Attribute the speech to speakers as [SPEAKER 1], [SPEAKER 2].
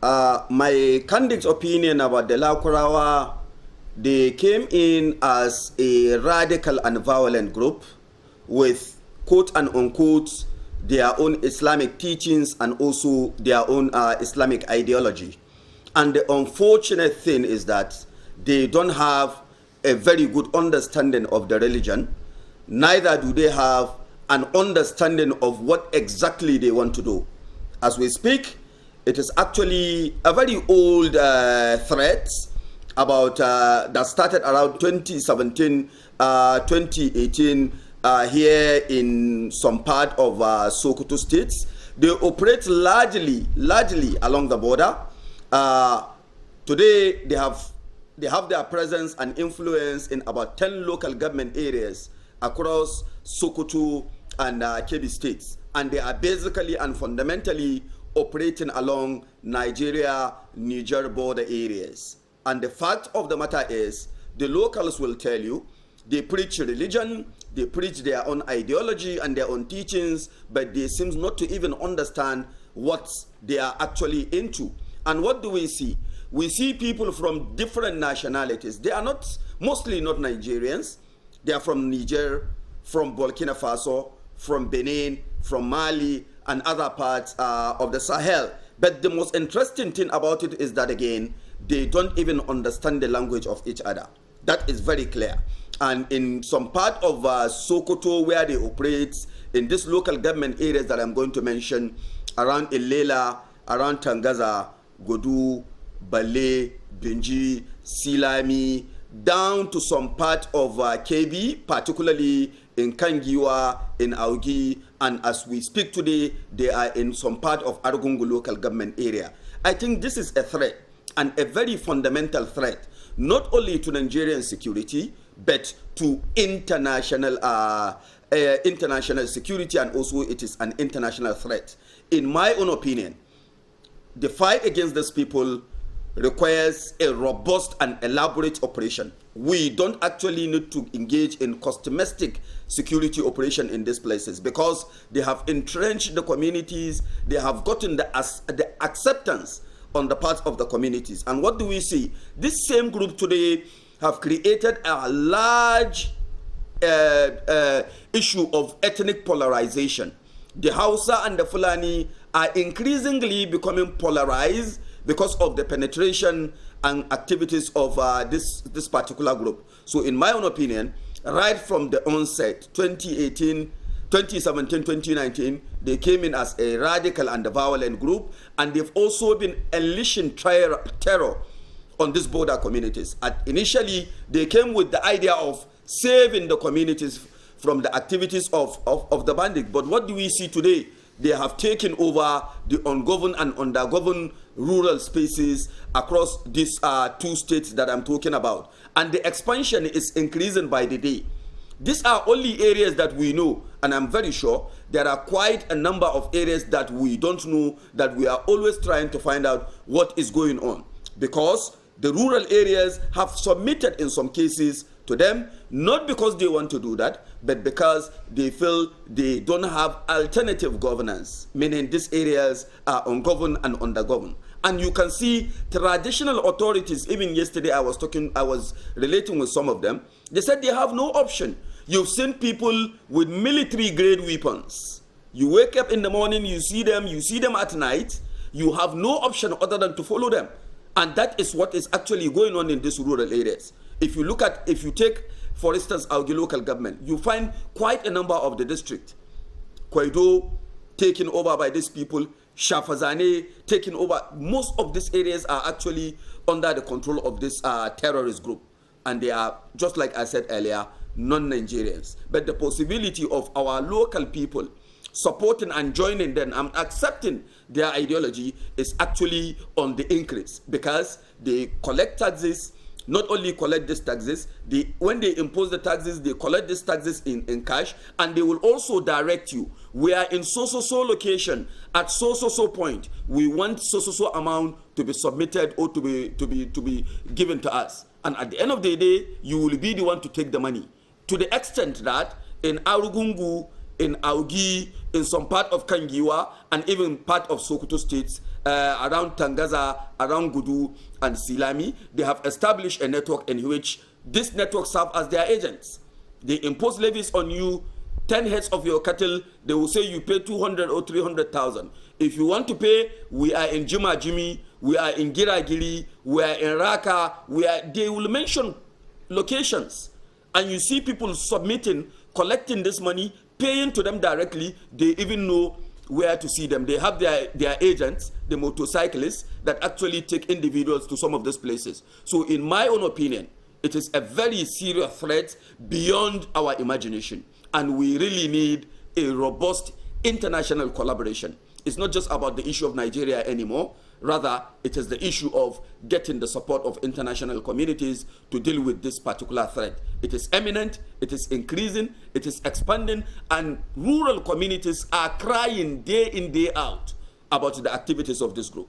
[SPEAKER 1] My candid opinion about the Lakurawa, they came in as a radical and violent group with quote and unquote their own Islamic teachings and also their own Islamic ideology. And the unfortunate thing is that they don't have a very good understanding of the religion, neither do they have an understanding of what exactly they want to do. As we speak, it is actually a very old threat about that started around 2017, 2018 here in some part of Sokoto states. They operate largely along the border. Today they have their presence and influence in about 10 local government areas across Sokoto and Kebbi states, and they are basically and fundamentally operating along Nigeria-Niger border areas. And the fact of the matter is, the locals will tell you, they preach religion, they preach their own ideology and their own teachings, but they seem not to even understand what they are actually into. And what do we see? We see people from different nationalities. They are mostly not Nigerians. They are from Niger, from Burkina Faso, from Benin, from Mali, and other parts of the Sahel. But the most interesting thing about it is that, again, they don't even understand the language of each other. That is very clear. And in some part of Sokoto where they operate, in these local government areas that I'm going to mention, around Ilela, around Tangaza, Godu, Bale, Benji, Silami, down to some part of KB, particularly in Kangiwa, in Augi, and as we speak today, they are in some part of Argungu local government area. I think this is a threat, and a very fundamental threat, not only to Nigerian security, but to international security, and also it is an international threat. In my own opinion, the fight against these people requires a robust and elaborate operation. We don't actually need to engage in customized security operation in these places because they have entrenched the communities, they have gotten the acceptance on the part of the communities. And what do we see? This same group today have created a large issue of ethnic polarization. The Hausa and the Fulani are increasingly becoming polarized because of the penetration and activities of this particular group. So in my own opinion, right from the onset, 2018, 2017, 2019, they came in as a radical and a violent group, and they've also been unleashing terror on these border communities. Initially, they came with the idea of saving the communities from the activities of the bandits. But what do we see today? They have taken over the ungoverned and undergoverned rural spaces across these two states that I'm talking about. And the expansion is increasing by the day. These are only areas that we know, and I'm very sure there are quite a number of areas that we don't know, that we are always trying to find out what is going on. Because the rural areas have submitted in some cases to them, not because they want to do that, but because they feel they don't have alternative governance, meaning these areas are ungoverned and undergoverned. And you can see traditional authorities, even yesterday I was relating with some of them, they said they have no option. You've seen people with military grade weapons. You wake up in the morning, you see them at night, you have no option other than to follow them. And that is what is actually going on in these rural areas. If you take, for instance, Augi local government, you find quite a number of the district. Kwaido taken over by these people, Shafazane taken over. Most of these areas are actually under the control of this terrorist group. And they are, just like I said earlier, non-Nigerians. But the possibility of our local people supporting and joining them and accepting their ideology is actually on the increase, because they collect taxes. Not only collect these taxes, when they impose the taxes, they collect these taxes in cash, and they will also direct you. We are in so-so-so location, at so-so-so point, we want so-so-so amount to be submitted or to be given to us. And at the end of the day, you will be the one to take the money. To the extent that in Arugungu, in Augi, in some part of Kangiwa, and even part of Sokoto states, around Tangaza, around Gudu and Silami. They have established a network in which this network serve as their agents. They impose levies on you, 10 heads of your cattle, they will say you pay 200 or 300,000. If you want to pay, we are in Juma Jimmy, we are in Giragiri, we are in Raka, they will mention locations. And you see people submitting, collecting this money, paying to them directly. They even know where to see them. They have their agents, the motorcyclists, that actually take individuals to some of these places. So in my own opinion, it is a very serious threat beyond our imagination. And we really need a robust international collaboration. It's not just about the issue of Nigeria anymore. Rather, it is the issue of getting the support of international communities to deal with this particular threat. It is imminent, it is increasing, it is expanding, and rural communities are crying day in, day out about the activities of this group.